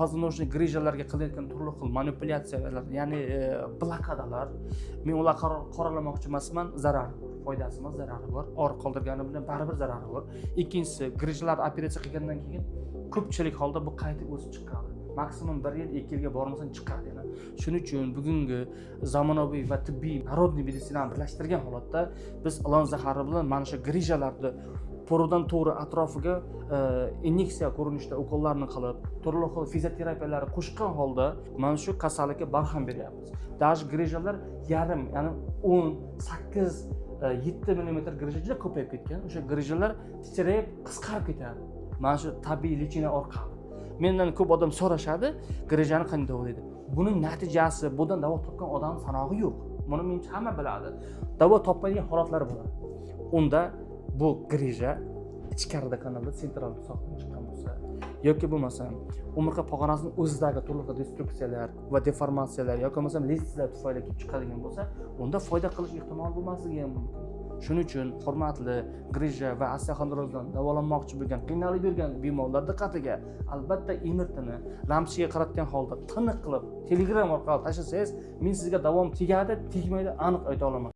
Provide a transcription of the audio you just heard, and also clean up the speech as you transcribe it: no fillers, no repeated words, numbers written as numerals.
Hozir o'sha grijalarga qilayotgan turli xil manipulyatsiyalar, ya'ni blokadalar, men ularni qoralamoqchi emasman, zarari bor, foydasi emas, zarari bor. Or qoldirgani bilan baribir zarari bor. Ikkinchisi, grijalar operatsiya qilgandan keyin ko'pchilik holda bu qaytib o'sib chiqadi. Maksimum 1 yil, 2 yilga bormasan chiqadi yana. Shuning uchun bugungi zamonaviy va tibbiy narodniy meditsinani birlashtirgan holatda biz ilon zahari bilan mana shu grijalarni to'g'ridan to'g'ri atrofiga inyeksiya ko'rinishida ukollarni qilib, turli xil fizioterapiyalarni qo'shgan holda mana shu kasallikka barham beryapmiz. Даже grijalar yarim, ya'ni 18 7 mm grija juda ko'payib ketgan. O'sha grijalar titrayib, qisqarib ketadi. Mana shu tabiiy lichina orqali. Mendan ko'p odam so'rashadi, grijani qanday davolaydi? Buning natijasi, bundan davo topgan odam sanog'i yo'q. Buni menimcha hamma biladi. Davo topmaydigan holatlar bo'ladi. Unda bu grija ichkarida kanalda sentral sohibdan chiqqan bo'lsa yoki bo'lmasam umurtqa pog'onasining o'zidagi turli xil destruksiyalar va deformatsiyalar yoki bo'lmasam lesiyalar tufayli kelib chiqadigan bo'lsa, unda foyda qilish ehtimoli bo'lmasligi ham mumkin. Shuning uchun hurmatli grija va osteoxondrozdan davolanmoqchi bo'lgan, qiynalib yurgan bemorlar diqqatiga, albatta emirtini lampochkaga qaratgan holda tiniq qilib Telegram orqali tashlasangiz, men sizga davom tegadi, tegmaydi aniq ayta olaman.